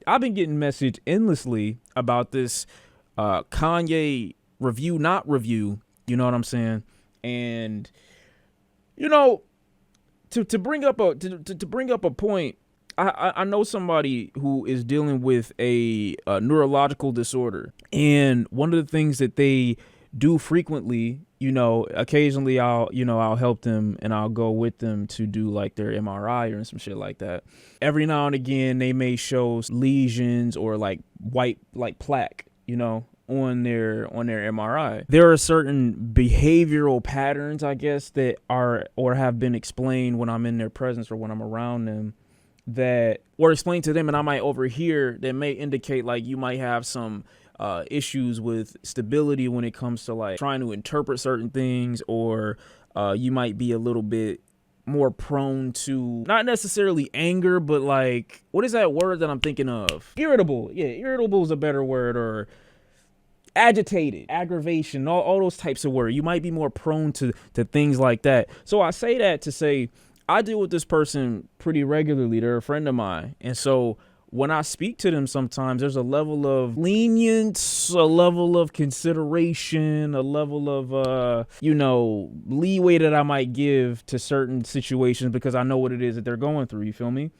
I've been getting messaged endlessly about this Kanye review, not review. You know what I'm saying? And you know, to bring up to bring up a point, I know somebody who is dealing with a neurological disorder, and one of the things that they do frequently, occasionally I'll help them and I'll go with them to do like their MRI or some shit like that. Every now and again, they may show lesions or like white like plaque, on their MRI. There are certain behavioral patterns, I guess, that are or have been explained when I'm in their presence or when I'm around them, that or explained to them and I might overhear, that may indicate like you might have some issues with stability when it comes to like trying to interpret certain things, or you might be a little bit more prone to not necessarily anger, but like, what is that word that I'm thinking of? Irritable. Yeah, irritable is a better word, or agitated, aggravation, all those types of words. You might be more prone to things like that. So I say that to say I deal with this person pretty regularly. They're a friend of mine. And so when I speak to them, sometimes there's a level of lenience, a level of consideration, a level of, leeway that I might give to certain situations because I know what it is that they're going through. You feel me?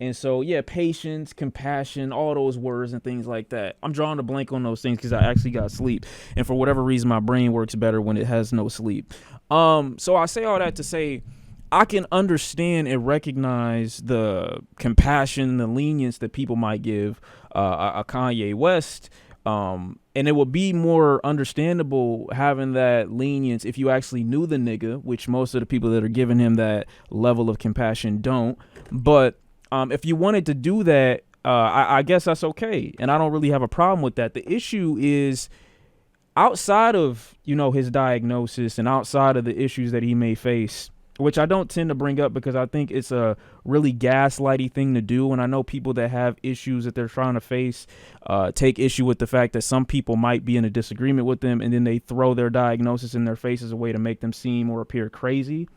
And so, yeah, patience, compassion, all those words and things like that. I'm drawing a blank on those things because I actually got sleep. And for whatever reason, my brain works better when it has no sleep. So I say all that to say, I can understand and recognize the compassion, the lenience that people might give a Kanye West. And it would be more understandable having that lenience if you actually knew the nigga, which most of the people that are giving him that level of compassion don't. But if you wanted to do that, I guess that's okay. And I don't really have a problem with that. The issue is outside of, his diagnosis and outside of the issues that he may face, which I don't tend to bring up because I think it's a really gaslighty thing to do. And I know people that have issues that they're trying to face take issue with the fact that some people might be in a disagreement with them, and then they throw their diagnosis in their face as a way to make them seem or appear crazy.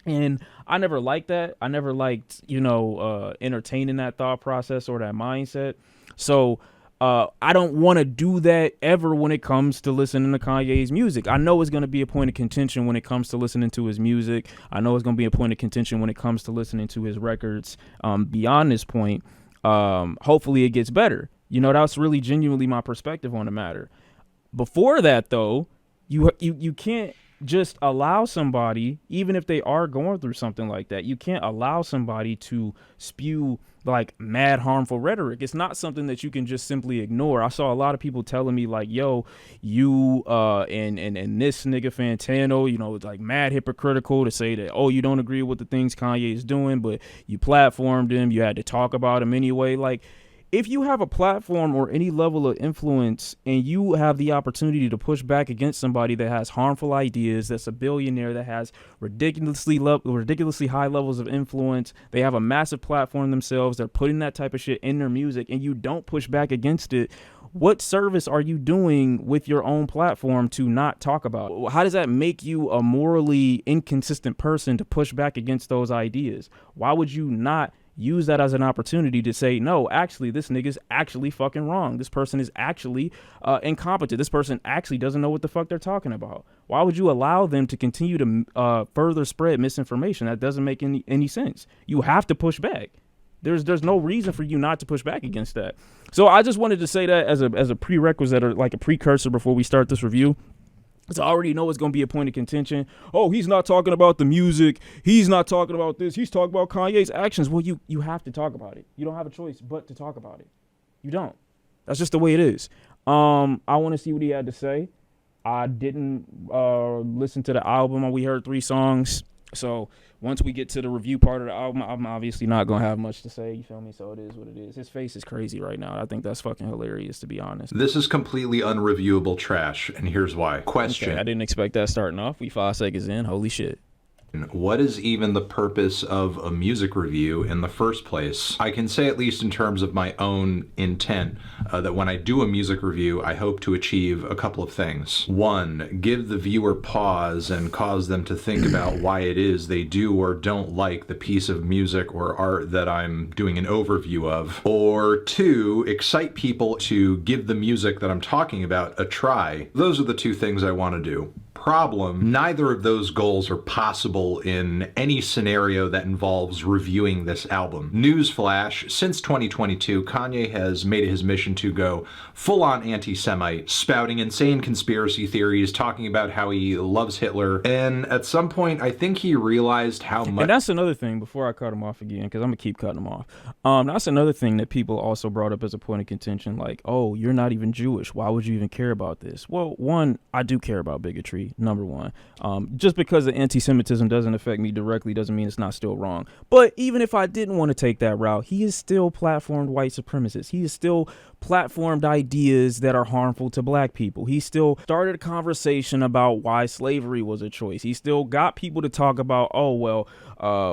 And I never liked that. I never liked, entertaining that thought process or that mindset. So I don't want to do that ever when it comes to listening to Kanye's music. I know it's going to be a point of contention when it comes to listening to his music. I know it's going to be a point of contention when it comes to listening to his records. Beyond this point, hopefully it gets better. That's really genuinely my perspective on the matter. Before that, though, you can't just allow somebody, even if they are going through something like that, you can't allow somebody to spew like mad harmful rhetoric. It's not something that you can just simply ignore. I saw a lot of people telling me like, yo, you and this nigga Fantano, it's like mad hypocritical to say that, oh, you don't agree with the things Kanye is doing, but you platformed him, you had to talk about him anyway. Like, if you have a platform or any level of influence and you have the opportunity to push back against somebody that has harmful ideas, that's a billionaire, that has ridiculously high levels of influence, they have a massive platform themselves, they're putting that type of shit in their music, and you don't push back against it, what service are you doing with your own platform to not talk about it? How does that make you a morally inconsistent person to push back against those ideas? Why would you not use that as an opportunity to say, no, actually, this nigga's actually fucking wrong. This person is actually incompetent. This person actually doesn't know what the fuck they're talking about. Why would you allow them to continue to further spread misinformation? That doesn't make any sense. You have to push back. There's no reason for you not to push back against that. So I just wanted to say that as a prerequisite or like a precursor before we start this review. So I already know it's going to be a point of contention. Oh, he's not talking about the music. He's not talking about this. He's talking about Kanye's actions. Well, you have to talk about it. You don't have a choice but to talk about it. You don't. That's just the way it is. I want to see what he had to say. I didn't listen to the album. We heard 3 songs. So once we get to the review part of the album, I'm obviously not going to have much to say. You feel me? So it is what it is. His face is crazy right now. I think that's fucking hilarious, to be honest. This is completely unreviewable trash, and here's why. Question. Okay, I didn't expect that starting off. We 5 seconds in. Holy shit. What is even the purpose of a music review in the first place? I can say, at least in terms of my own intent, that when I do a music review, I hope to achieve a couple of things. One, give the viewer pause and cause them to think about why it is they do or don't like the piece of music or art that I'm doing an overview of. Or two, excite people to give the music that I'm talking about a try. Those are the two things I want to do. Problem, neither of those goals are possible in any scenario that involves reviewing this album. Newsflash, since 2022, Kanye has made it his mission to go full-on anti-Semite, spouting insane conspiracy theories, talking about how he loves Hitler, and at some point, I think he realized how much... And that's another thing, before I cut him off again, because I'm going to keep cutting him off. That's another thing that people also brought up as a point of contention, like, oh, you're not even Jewish. Why would you even care about this? Well, one, I do care about bigotry. Number one, just because the anti-Semitism doesn't affect me directly doesn't mean it's not still wrong. But even if I didn't want to take that route, he is still platformed white supremacists. He is still platformed ideas that are harmful to black people. He still started a conversation about why slavery was a choice. He still got people to talk about, oh, well,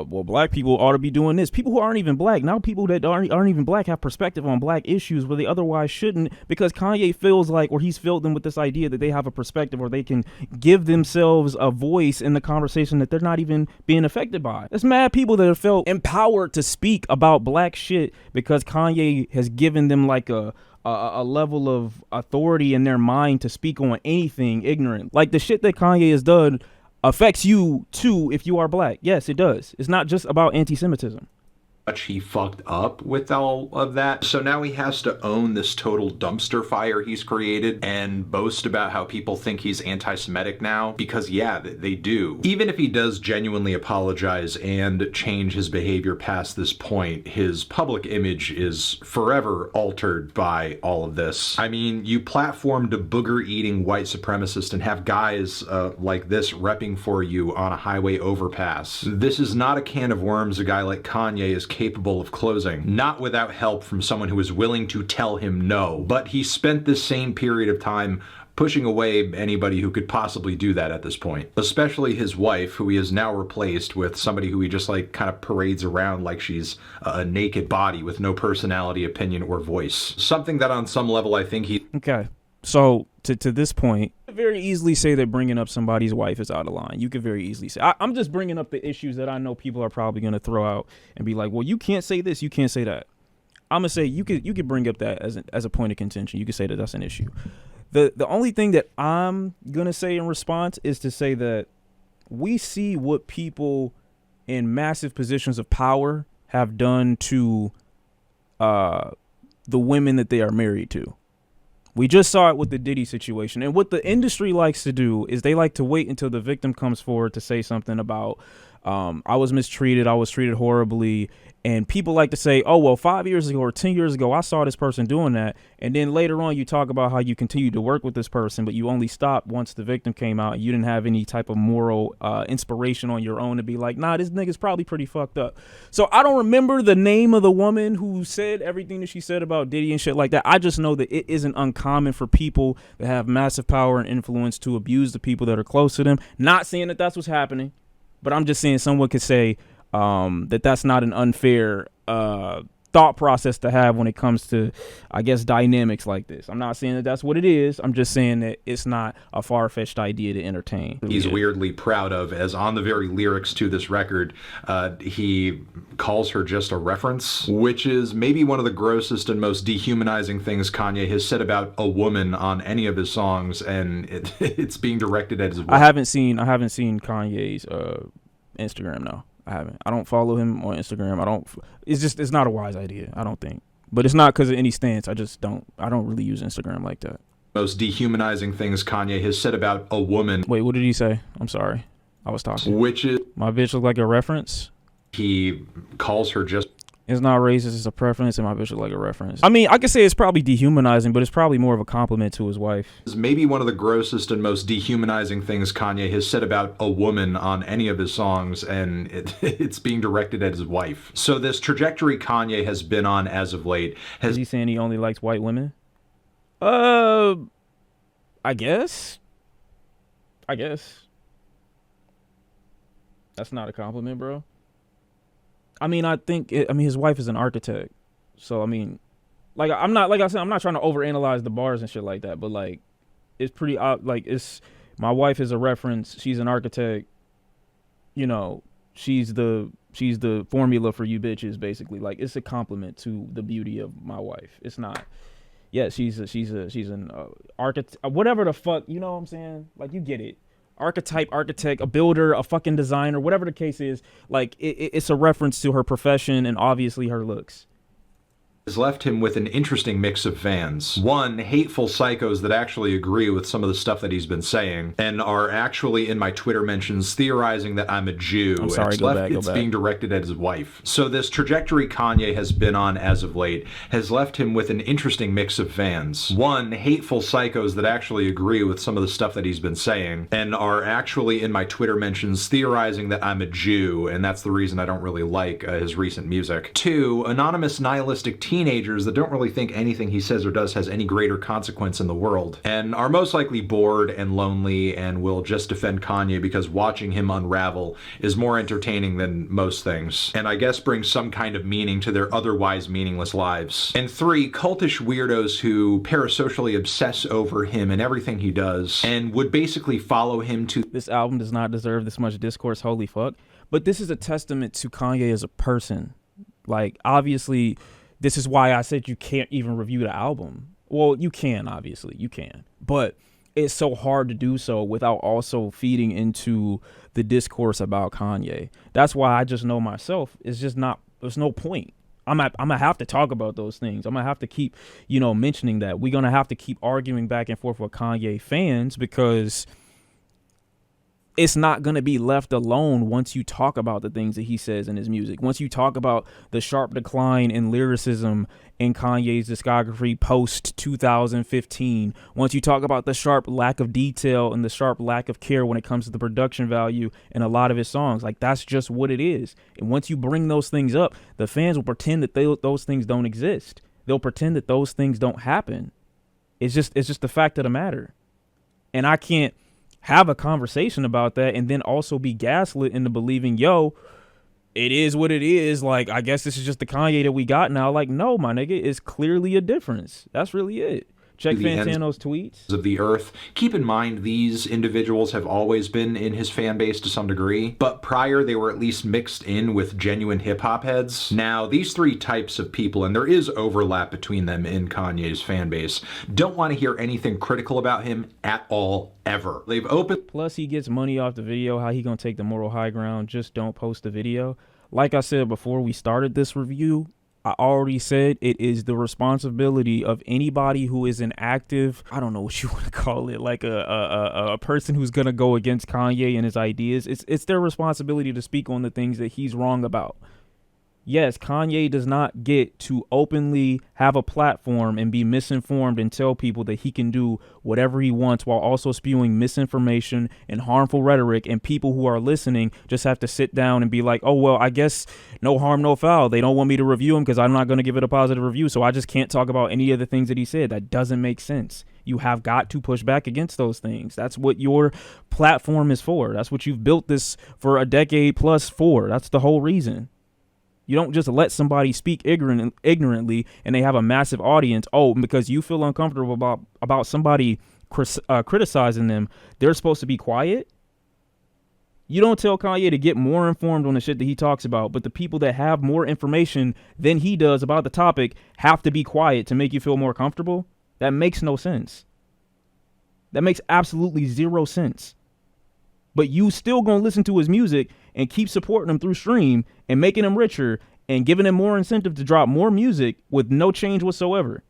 black people ought to be doing this. People who aren't even black, now people that aren't even black have perspective on black issues where they otherwise shouldn't, because Kanye feels like, or he's filled them with this idea that they have a perspective or they can give themselves a voice in the conversation that they're not even being affected by. There's mad people that have felt empowered to speak about black shit because Kanye has given them like a level of authority in their mind to speak on anything ignorant. Like the shit that Kanye has done affects you too if you are black. Yes, it does. It's not just about anti-Semitism. He fucked up with all of that. So now he has to own this total dumpster fire he's created and boast about how people think he's anti-Semitic now, because yeah, they do. Even if he does genuinely apologize and change his behavior past this point, his public image is forever altered by all of this. I mean, you platformed a booger-eating white supremacist and have guys like this repping for you on a highway overpass. This is not a can of worms a guy like Kanye is capable of closing, not without help from someone who is willing to tell him no. But he spent this same period of time pushing away anybody who could possibly do that at this point, especially his wife, who he has now replaced with somebody who he just like kind of parades around like she's a naked body with no personality, opinion, or voice. Something that on some level I think he... Okay, so to this point, you could very easily say that bringing up somebody's wife is out of line. You could very easily say, I'm just bringing up the issues that I know people are probably going to throw out and be like, well, you can't say this, you can't say that. I'm going to say you could bring up that as a point of contention. You could say that that's an issue. The only thing that I'm going to say in response is to say that we see what people in massive positions of power have done to the women that they are married to. We just saw it with the Diddy situation. And what the industry likes to do is they like to wait until the victim comes forward to say something about, I was mistreated, I was treated horribly. And people like to say, oh, well, 5 years ago or 10 years ago, I saw this person doing that. And then later on, you talk about how you continued to work with this person, but you only stopped once the victim came out. And you didn't have any type of moral inspiration on your own to be like, nah, this nigga's probably pretty fucked up. So I don't remember the name of the woman who said everything that she said about Diddy and shit like that. I just know that it isn't uncommon for people that have massive power and influence to abuse the people that are close to them. Not saying that that's what's happening, but I'm just saying someone could say that's not an unfair thought process to have when it comes to, I guess, dynamics like this. I'm not saying that that's what it is. I'm just saying that it's not a far-fetched idea to entertain. He's weirdly proud of, as on the very lyrics to this record, he calls her just a reference, which is maybe one of the grossest and most dehumanizing things Kanye has said about a woman on any of his songs, and it's being directed at his wife. I haven't seen Kanye's Instagram, no. I don't follow him on Instagram. It's not a wise idea, I don't think. But it's not because of any stance. I don't really use Instagram like that. Most dehumanizing things Kanye has said about a woman. Wait, what did he say? I'm sorry. I was talking. Which is... My bitch look like a reference? He calls her just... It's not racist, it's a preference, and my bitch look like a reference. I mean, I could say it's probably dehumanizing, but it's probably more of a compliment to his wife. It's maybe one of the grossest and most dehumanizing things Kanye has said about a woman on any of his songs, and it's being directed at his wife. So this trajectory Kanye has been on as of late has... Is he saying he only likes white women? I guess. That's not a compliment, bro. I mean, I mean, his wife is an architect, so I mean, like, I'm not, like I said, I'm not trying to overanalyze the bars and shit like that, but like, it's pretty like, it's, my wife is a reference. She's an architect. You know, she's the formula for you bitches, basically. Like, it's a compliment to the beauty of my wife. It's not. Yeah, she's an architect, whatever the fuck. You know what I'm saying? Like, you get it. Architect, a builder, a fucking designer, whatever the case is. Like, it's a reference to her profession and obviously her looks. Has left him with an interesting mix of fans. One, hateful psychos that actually agree with some of the stuff that he's been saying and are actually in my Twitter mentions theorizing that I'm a Jew. I'm sorry, go back. It's being directed at his wife. So this trajectory Kanye has been on as of late has left him with an interesting mix of fans. One, hateful psychos that actually agree with some of the stuff that he's been saying and are actually in my Twitter mentions theorizing that I'm a Jew, and that's the reason I don't really like his recent music. Two, anonymous nihilistic teenagers that don't really think anything he says or does has any greater consequence in the world, and are most likely bored and lonely and will just defend Kanye because watching him unravel is more entertaining than most things, and I guess brings some kind of meaning to their otherwise meaningless lives. And three, cultish weirdos who parasocially obsess over him and everything he does, and would basically follow him to... This album does not deserve this much discourse, holy fuck. But this is a testament to Kanye as a person. Like, obviously... This is why I said you can't even review the album. Well, you can, obviously. You can. But it's so hard to do so without also feeding into the discourse about Kanye. That's why I just know myself. It's just not, there's no point. I'm going to have to talk about those things. I'm going to have to keep, mentioning that. We're going to have to keep arguing back and forth with Kanye fans because... it's not going to be left alone once you talk about the things that he says in his music. Once you talk about the sharp decline in lyricism in Kanye's discography post 2015, once you talk about the sharp lack of detail and the sharp lack of care when it comes to the production value in a lot of his songs, like, that's just what it is. And once you bring those things up, the fans will pretend that those things don't exist. They'll pretend that those things don't happen. It's just the fact of the matter. And I can't have a conversation about that and then also be gaslit into believing, yo, it is what it is. Like, I guess this is just the Kanye that we got now. Like, no, my nigga, it's clearly a difference. That's really it. Check Fantano's tweets. Of the earth. Keep in mind, these individuals have always been in his fan base to some degree, but prior they were at least mixed in with genuine hip-hop heads. Now, these three types of people, and there is overlap between them in Kanye's fan base, don't want to hear anything critical about him at all, ever. They've opened... Plus, he gets money off the video. How he gonna take the moral high ground? Just don't post the video. Like I said before we started this review, I already said it is the responsibility of anybody who is an active, I don't know what you want to call it, like a person who's going to go against Kanye and his ideas. It's their responsibility to speak on the things that he's wrong about. Yes, Kanye does not get to openly have a platform and be misinformed and tell people that he can do whatever he wants while also spewing misinformation and harmful rhetoric, and people who are listening just have to sit down and be like, oh, well, I guess no harm, no foul. They don't want me to review him because I'm not going to give it a positive review, so I just can't talk about any of the things that he said. That doesn't make sense. You have got to push back against those things. That's what your platform is for. That's what you've built this for a decade plus for. That's the whole reason. You don't just let somebody speak ignorantly and they have a massive audience. Oh, because you feel uncomfortable about somebody criticizing them, they're supposed to be quiet. You don't tell Kanye to get more informed on the shit that he talks about, but the people that have more information than he does about the topic have to be quiet to make you feel more comfortable. That makes no sense. That makes absolutely zero sense. But you still gonna listen to his music and keep supporting him through stream and making him richer and giving him more incentive to drop more music with no change whatsoever.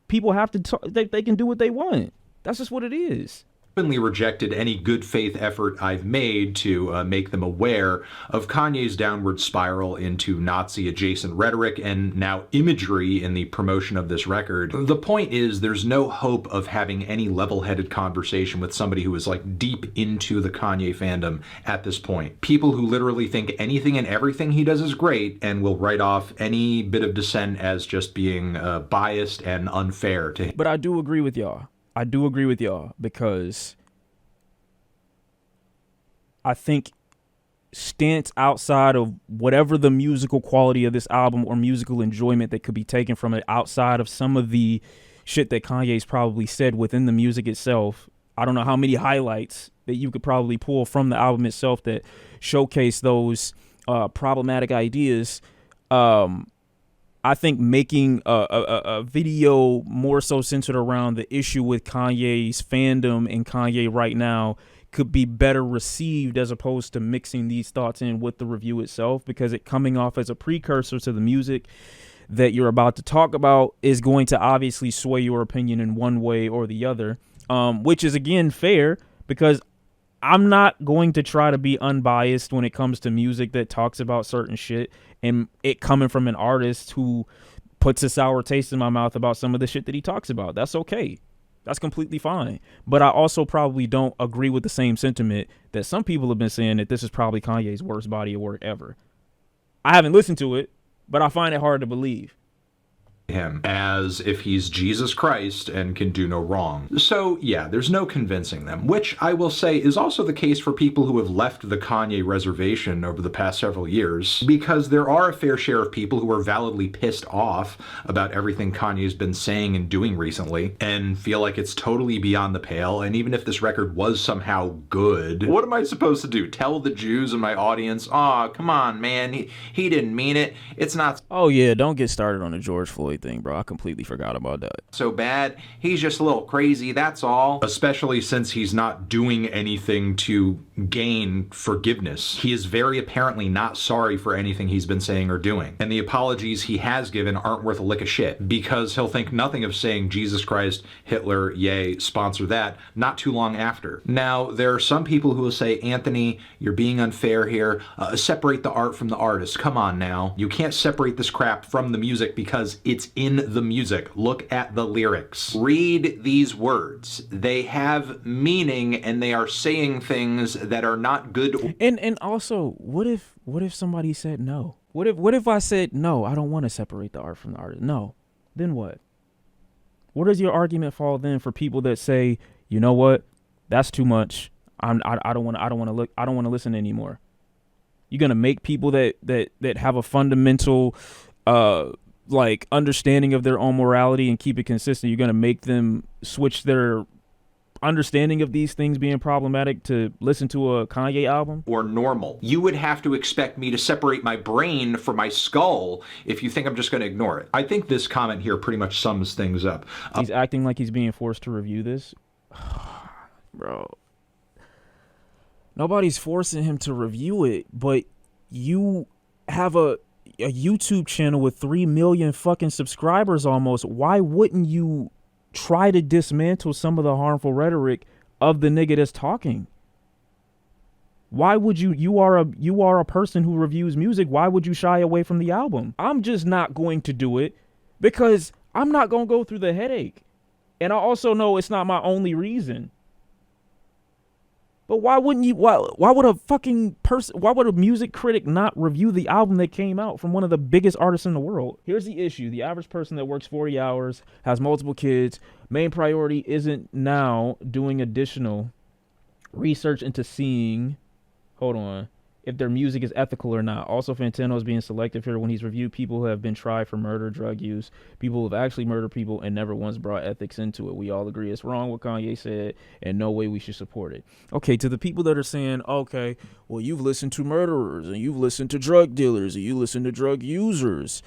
People have to talk, they can do what they want. That's just what it is. Openly rejected any good faith effort I've made to make them aware of Kanye's downward spiral into Nazi adjacent rhetoric and now imagery in the promotion of this record. The point is, there's no hope of having any level-headed conversation with somebody who is like deep into the Kanye fandom at this point. People who literally think anything and everything he does is great and will write off any bit of dissent as just being biased and unfair to him. But I do agree with y'all. because I think stance outside of whatever the musical quality of this album or musical enjoyment that could be taken from it, outside of some of the shit that Kanye's probably said within the music itself. I don't know how many highlights that you could probably pull from the album itself that showcase those problematic ideas. I think making a video more so centered around the issue with Kanye's fandom and Kanye right now could be better received, as opposed to mixing these thoughts in with the review itself, because it coming off as a precursor to the music that you're about to talk about is going to obviously sway your opinion in one way or the other, which is, again, fair, because I'm not going to try to be unbiased when it comes to music that talks about certain shit, and it coming from an artist who puts a sour taste in my mouth about some of the shit that he talks about. That's okay. That's completely fine. But I also probably don't agree with the same sentiment that some people have been saying, that this is probably Kanye's worst body of work ever. I haven't listened to it, but I find it hard to believe. Him as if he's Jesus Christ and can do no wrong. So yeah, there's no convincing them, which I will say is also the case for people who have left the Kanye reservation over the past several years, because there are a fair share of people who are validly pissed off about everything Kanye's been saying and doing recently and feel like it's totally beyond the pale. And even if this record was somehow good, what am I supposed to do? Tell the Jews in my audience, "Aw, come on, man, he didn't mean it. It's not." Oh yeah, don't get started on the George Floyd thing, bro. I completely forgot about that. So bad. He's just a little crazy, that's all. Especially since he's not doing anything to gain forgiveness. He is very apparently not sorry for anything he's been saying or doing. And the apologies he has given aren't worth a lick of shit, because he'll think nothing of saying Jesus Christ, Hitler, yay, sponsor that, not too long after. Now, there are some people who will say, "Anthony, you're being unfair here. Separate the art from the artist. Come on now. You can't separate this crap from the music because it's in the music. Look at the lyrics. Read these words. They have meaning, and they are saying things that are not good." And also, what if somebody said no? What if I said no, I don't want to separate the art from the artist? No. Then what? Where does your argument fall then for people that say, you know what, that's too much. I don't want to listen anymore. You're gonna make people that have a fundamental like understanding of their own morality and keep it consistent. You're gonna make them switch their understanding of these things being problematic to listen to a Kanye album? Or normal. You would have to expect me to separate my brain from my skull if you think I'm just going to ignore it. I think this comment here pretty much sums things up. He's acting like he's being forced to review this. Bro. Nobody's forcing him to review it, but you have a YouTube channel with 3 million fucking subscribers almost. Why wouldn't you try to dismantle some of the harmful rhetoric of the nigga that's talking? Why would you are a person who reviews music. Why would you shy away from the album? I'm just not going to do it because I'm not going to go through the headache. And I also know it's not my only reason. But why wouldn't you? Why would a fucking person? Why would a music critic not review the album that came out from one of the biggest artists in the world? Here's the issue: the average person that works 40 hours, has multiple kids, main priority isn't now doing additional research into seeing, hold on, if their music is ethical or not. Also, Fantano is being selective here when he's reviewed people who have been tried for murder, drug use, people who have actually murdered people and never once brought ethics into it. We all agree it's wrong what Kanye said and no way we should support it. Okay, to the people that are saying, okay, well, you've listened to murderers and you've listened to drug dealers and you listen to drug users.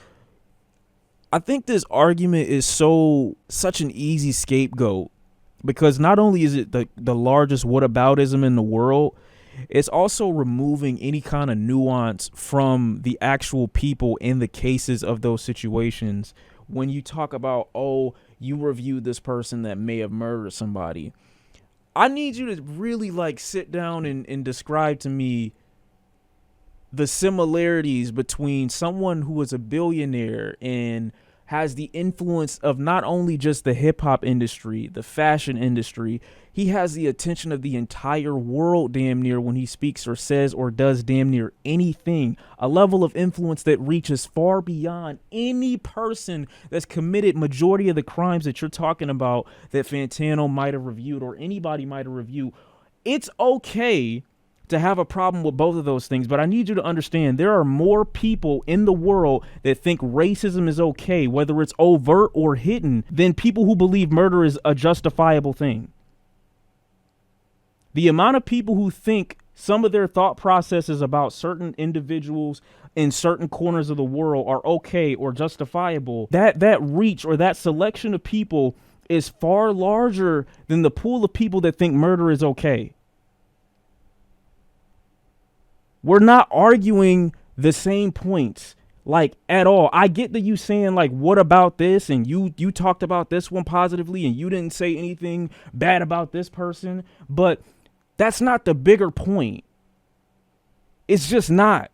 I think this argument is such an easy scapegoat, because not only is it the largest whataboutism in the world, it's also removing any kind of nuance from the actual people in the cases of those situations. When you talk about, oh, you reviewed this person that may have murdered somebody, I need you to really sit down and describe to me the similarities between someone who is a billionaire and has the influence of not only just the hip hop industry, the fashion industry. He has the attention of the entire world damn near when he speaks or says or does damn near anything. A level of influence that reaches far beyond any person that's committed majority of the crimes that you're talking about that Fantano might have reviewed or anybody might have reviewed. It's okay to have a problem with both of those things, but I need you to understand there are more people in the world that think racism is okay, whether it's overt or hidden, than people who believe murder is a justifiable thing. The amount of people who think some of their thought processes about certain individuals in certain corners of the world are okay or justifiable, that reach or that selection of people is far larger than the pool of people that think murder is okay. We're not arguing the same points, like, at all. I get that you saying, like, what about this? And you talked about this one positively and you didn't say anything bad about this person. But that's not the bigger point. It's just not.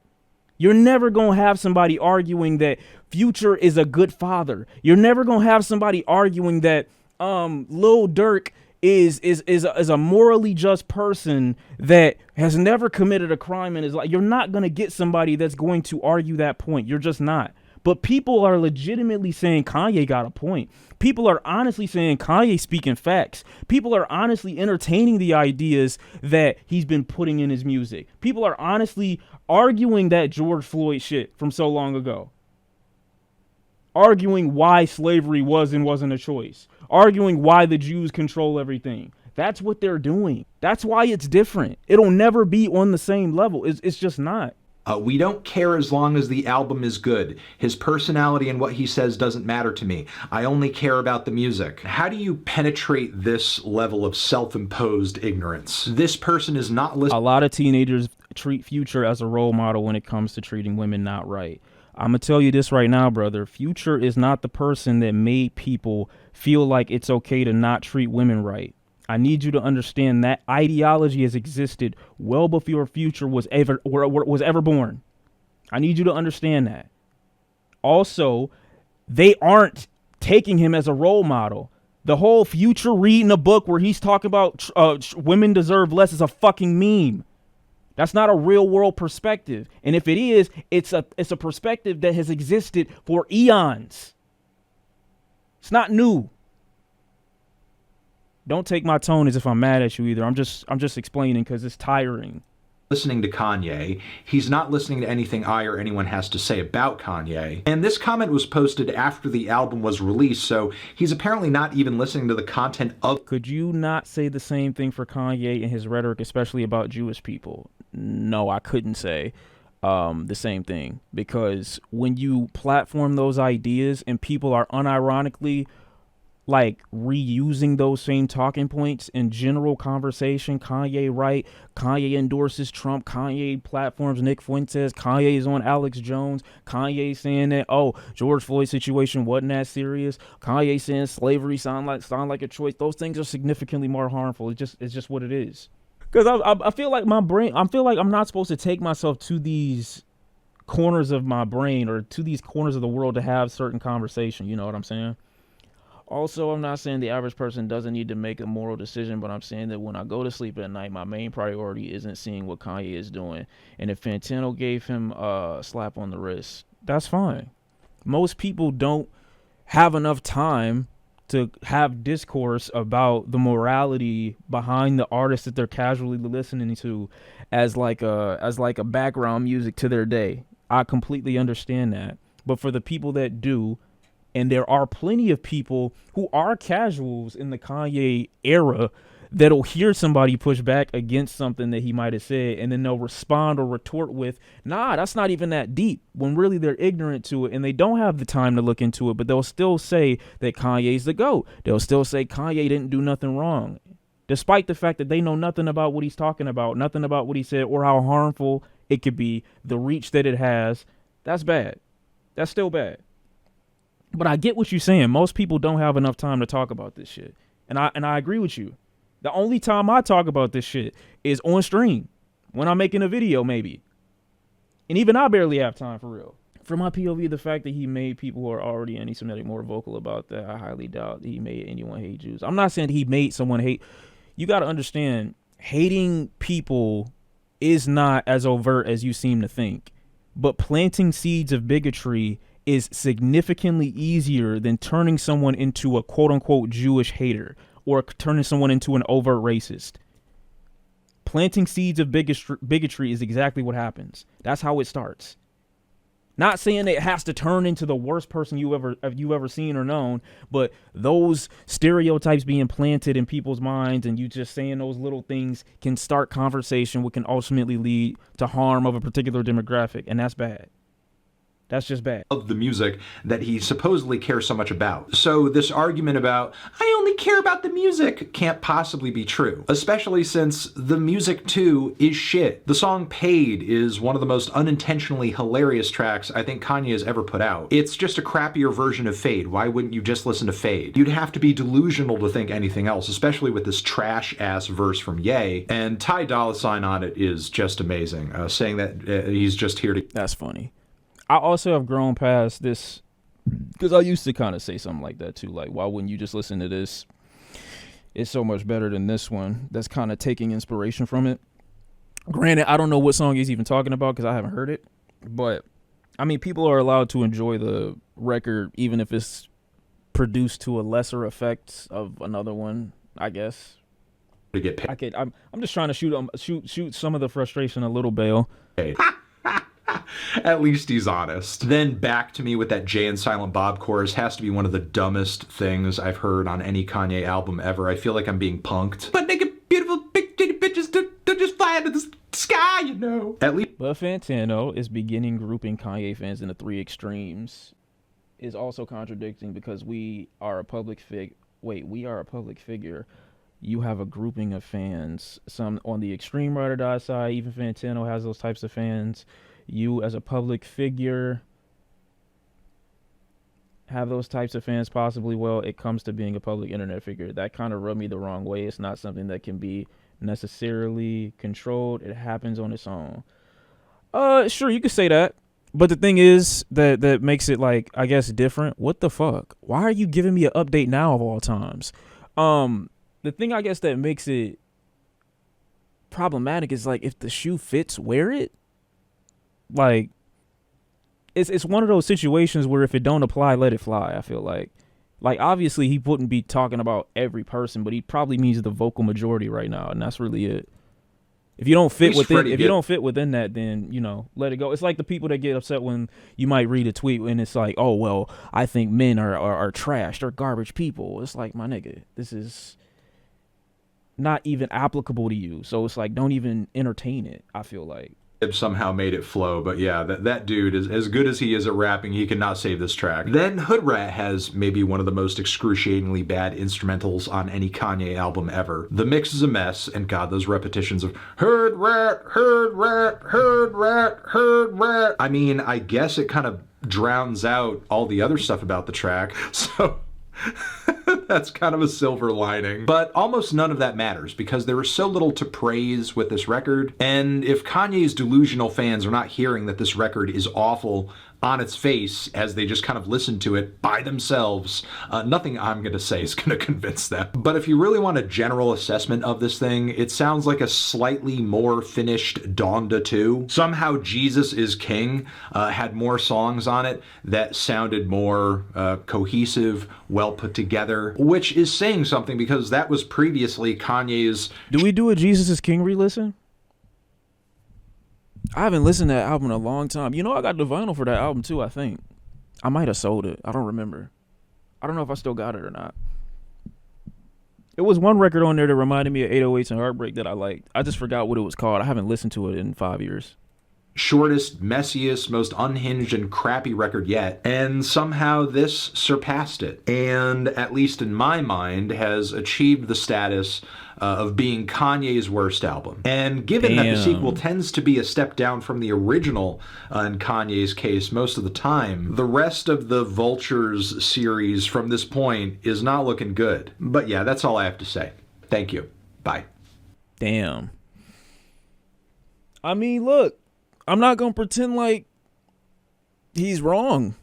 You're never going to have somebody arguing that Future is a good father. You're never going to have somebody arguing that Lil Durk is a morally just person that has never committed a crime in his life. You're not going to get somebody that's going to argue that point. You're just not. But people are legitimately saying Kanye got a point. People are honestly saying Kanye speaking facts. People are honestly entertaining the ideas that he's been putting in his music. People are honestly arguing that George Floyd shit from so long ago. Arguing why slavery was and wasn't a choice. Arguing why the Jews control everything. That's what they're doing. That's why it's different. It'll never be on the same level. It's just not. We don't care as long as the album is good. His personality and what he says doesn't matter to me. I only care about the music. How do you penetrate this level of self-imposed ignorance? This person is not listening. A lot of teenagers treat Future as a role model when it comes to treating women not right. I'm going to tell you this right now, brother. Future is not the person that made people feel like it's okay to not treat women right. I need you to understand that ideology has existed well before Future was ever born. I need you to understand that. Also, they aren't taking him as a role model. The whole Future reading a book where he's talking about women deserve less is a fucking meme. That's not a real world perspective. And if it is, it's a perspective that has existed for eons. It's not new. Don't take my tone as if I'm mad at you either. I'm just explaining because it's tiring. Listening to Kanye. He's not listening to anything I or anyone has to say about Kanye. And this comment was posted after the album was released, so he's apparently not even listening to the content of... Could you not say the same thing for Kanye and his rhetoric, especially about Jewish people? No, I couldn't say the same thing, because when you platform those ideas and people are unironically like reusing those same talking points in general conversation, Kanye right, Kanye endorses Trump, Kanye platforms Nick Fuentes, Kanye is on Alex Jones, Kanye saying that, oh, George Floyd situation wasn't that serious, Kanye saying slavery sound like a choice. Those things are significantly more harmful. It's just what it is. Because I feel like I'm not supposed to take myself to these corners of my brain or to these corners of the world to have certain conversation. You know what I'm saying? Also, I'm not saying the average person doesn't need to make a moral decision, but I'm saying that when I go to sleep at night, my main priority isn't seeing what Kanye is doing. And if Fantano gave him a slap on the wrist, that's fine. Most people don't have enough time to have discourse about the morality behind the artists that they're casually listening to as like a background music to their day. I completely understand that. But for the people that do, and there are plenty of people who are casuals in the Kanye era that'll hear somebody push back against something that he might have said, and then they'll respond or retort with, nah, that's not even that deep, when really they're ignorant to it and they don't have the time to look into it, but they'll still say that Kanye's the GOAT. They'll still say Kanye didn't do nothing wrong, despite the fact that they know nothing about what he's talking about, nothing about what he said or how harmful it could be, the reach that it has. That's bad. That's still bad. But I get what you're saying. Most people don't have enough time to talk about this shit. And I agree with you. The only time I talk about this shit is on stream, when I'm making a video maybe. And even I barely have time for real. From my POV, the fact that he made people who are already anti-Semitic more vocal about that, I highly doubt he made anyone hate Jews. I'm not saying he made someone hate. You got to understand, hating people is not as overt as you seem to think. But planting seeds of bigotry is significantly easier than turning someone into a quote-unquote Jewish hater or turning someone into an overt racist. Planting seeds of bigotry is exactly what happens. That's how it starts. Not saying it has to turn into the worst person you've ever seen or known, but those stereotypes being planted in people's minds and you just saying those little things can start conversation, what can ultimately lead to harm of a particular demographic, and that's bad. That's just bad. Of the music that he supposedly cares so much about. So this argument about, I only care about the music, can't possibly be true. Especially since the music, too, is shit. The song Paid is one of the most unintentionally hilarious tracks I think Kanye has ever put out. It's just a crappier version of Fade. Why wouldn't you just listen to Fade? You'd have to be delusional to think anything else, especially with this trash-ass verse from Ye. And Ty Dolla $ign on it is just amazing, saying that he's just here to... That's funny. I also have grown past this because I used to kind of say something like that too. Like, why wouldn't you just listen to this? It's so much better than this one. That's kind of taking inspiration from it. Granted, I don't know what song he's even talking about because I haven't heard it. But, I mean, people are allowed to enjoy the record even if it's produced to a lesser effect of another one, I guess. To get paid. I'm just trying to shoot some of the frustration a little bail. At least he's honest. Then Back to Me with that Jay and Silent Bob chorus has to be one of the dumbest things I've heard on any Kanye album ever. I feel like I'm being punked. But naked, beautiful, big titty bitches, they're just fly into the sky, you know. At least. But Fantano is beginning grouping Kanye fans into three extremes. Is also contradicting because we are a public figure. You have a grouping of fans. Some on the extreme ride or die side. Even Fantano has those types of fans. You as a public figure have those types of fans possibly. Well, it comes to being a public internet figure. That kind of rubbed me the wrong way. It's not something that can be necessarily controlled. It happens on its own. Sure, you could say that. But the thing is that makes it, like, I guess, different. What the fuck? Why are you giving me an update now of all times? The thing, I guess, that makes it problematic is, like, if the shoe fits, wear it. Like, it's one of those situations where if it don't apply, let it fly. I feel like obviously he wouldn't be talking about every person, but he probably means the vocal majority right now, and that's really it. If you don't fit within that, then, you know, let it go. It's like the people that get upset when you might read a tweet and it's like, oh well, I think men are trash, they're garbage people. It's like, my nigga, this is not even applicable to you, so it's like, don't even entertain it. I feel like somehow made it flow, but yeah, that dude is as good as he is at rapping. He cannot save this track. Then Hood Rat has maybe one of the most excruciatingly bad instrumentals on any Kanye album ever. The mix is a mess, and God, those repetitions of Hood Rat, Hood Rat, Hood Rat, Hood Rat. I mean, I guess it kind of drowns out all the other stuff about the track, so that's kind of a silver lining. But almost none of that matters because there is so little to praise with this record. And if Kanye's delusional fans are not hearing that this record is awful on its face as they just kind of listen to it by themselves, nothing I'm going to say is going to convince them. But if you really want a general assessment of this thing, it sounds like a slightly more finished Donda 2. Somehow Jesus is King had more songs on it that sounded more cohesive, well put together, which is saying something because that was previously Kanye's... Do we do a Jesus is King re-listen? I haven't listened to that album in a long time. You know, I got the vinyl for that album too, I think. I might have sold it. I don't remember. I don't know if I still got it or not. It was one record on there that reminded me of 808s and Heartbreak that I liked. I just forgot what it was called. I haven't listened to it in 5 years. Shortest, messiest, most unhinged and crappy record yet, and somehow this surpassed it, and at least in my mind has achieved the status of being Kanye's worst album. And given that the sequel tends to be a step down from the original in Kanye's case most of the time, the rest of the Vultures series from this point is not looking good. But yeah, that's all I have to say. Thank you. Bye. Damn. I mean, look, I'm not going to pretend like he's wrong.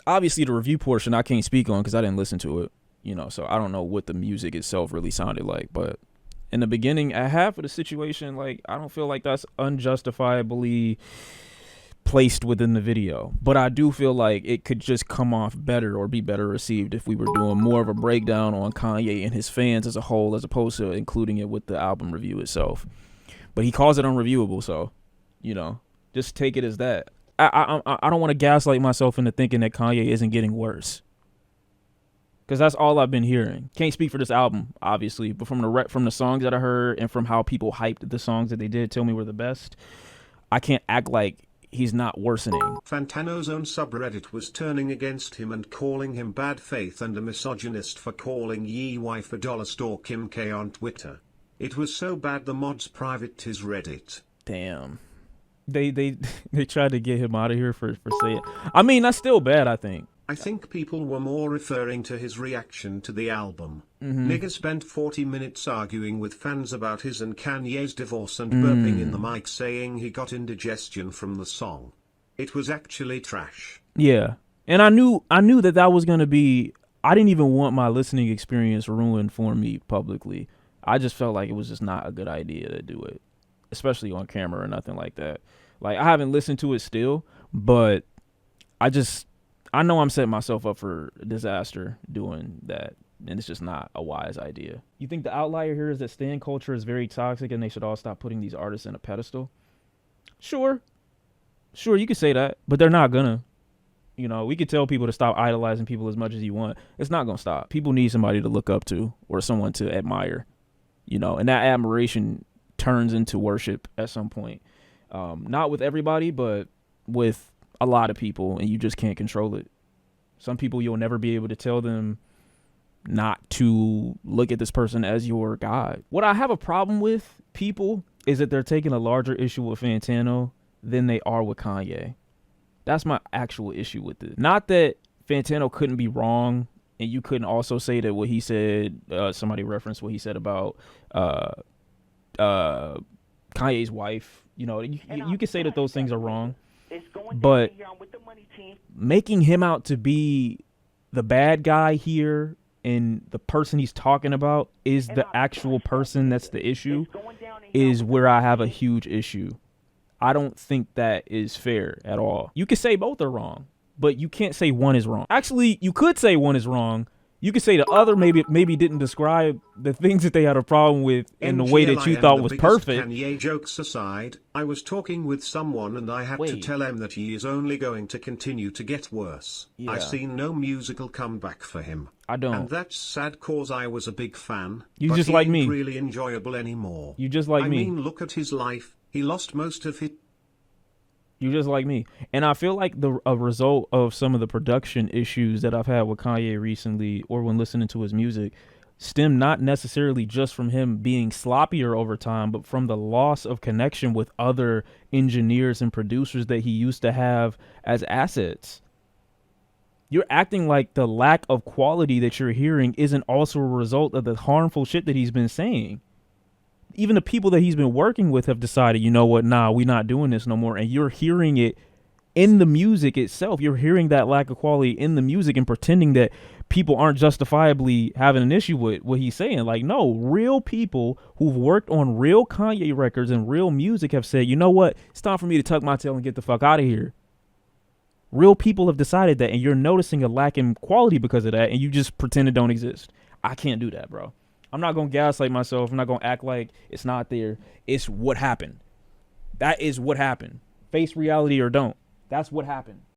Obviously, the review portion I can't speak on because I didn't listen to it, you know, so I don't know what the music itself really sounded like. But in the beginning, at half of the situation, like, I don't feel like that's unjustifiably placed within the video. But I do feel like it could just come off better or be better received if we were doing more of a breakdown on Kanye and his fans as a whole, as opposed to including it with the album review itself. but he calls it unreviewable. So, just take it as that. I don't want to gaslight myself into thinking that Kanye isn't getting worse, because that's all I've been hearing. Can't speak for this album, obviously, but from the songs that I heard and from how people hyped the songs that they did tell me were the best, I can't act like he's not worsening. Fantano's own subreddit was turning against him and calling him bad faith and a misogynist for calling Ye wife a dollar store Kim K on Twitter. It was so bad the mods privated his Reddit. Damn. They tried to get him out of here for saying. I mean, that's still bad, I think. I think people were more referring to his reaction to the album. Nigga spent 40 minutes arguing with fans about his and Kanye's divorce and burping in the mic saying he got indigestion from the song. It was actually trash. Yeah. And I knew that was going to be, I didn't even want my listening experience ruined for me publicly. I just felt like it was just not a good idea to do it, especially on camera or nothing like that. Like, I haven't listened to it still, but I know I'm setting myself up for disaster doing that, and it's just not a wise idea. You think the outlier here is that stan culture is very toxic and they should all stop putting these artists in a pedestal? Sure, you could say that, but they're not gonna. We could tell people to stop idolizing people as much as you want. It's not gonna stop. People need somebody to look up to or someone to admire, and that admiration turns into worship at some point. Not with everybody, but with a lot of people, and you just can't control it. Some people, you'll never be able to tell them not to look at this person as your God. What I have a problem with people is that they're taking a larger issue with Fantano than they are with Kanye. That's my actual issue with it. Not that Fantano couldn't be wrong, and you couldn't also say that what he said, somebody referenced what he said about Kanye's wife. You could say that those things are wrong. But making him out to be the bad guy here and the person he's talking about is the actual person that's the issue is where I have a huge issue. I don't think that is fair at all. You could say both are wrong, but you can't say one is wrong. Actually, you could say one is wrong. You could say the other maybe didn't describe the things that they had a problem with in the way that you thought was perfect. Kanye jokes aside, I was talking with someone and I had to tell him that he is only going to continue to get worse. Yeah. I see no musical comeback for him. I don't. And that's sad cause I was a big fan. You but just he like ain't me. Really enjoyable anymore. You just like me. I mean, look at his life. He lost most of it. You just like me. And I feel like a result of some of the production issues that I've had with Kanye recently or when listening to his music stem not necessarily just from him being sloppier over time, but from the loss of connection with other engineers and producers that he used to have as assets. You're acting like the lack of quality that you're hearing isn't also a result of the harmful shit that he's been saying. Even the people that he's been working with have decided, you know what, nah, we're not doing this no more. And you're hearing it in the music itself. You're hearing that lack of quality in the music and pretending that people aren't justifiably having an issue with what he's saying. Like, no, real people who've worked on real Kanye records and real music have said, you know what, it's time for me to tuck my tail and get the fuck out of here. Real people have decided that, and you're noticing a lack in quality because of that, and you just pretend it don't exist. I can't do that, bro. I'm not going to gaslight myself. I'm not going to act like it's not there. It's what happened. That is what happened. Face reality or don't. That's what happened.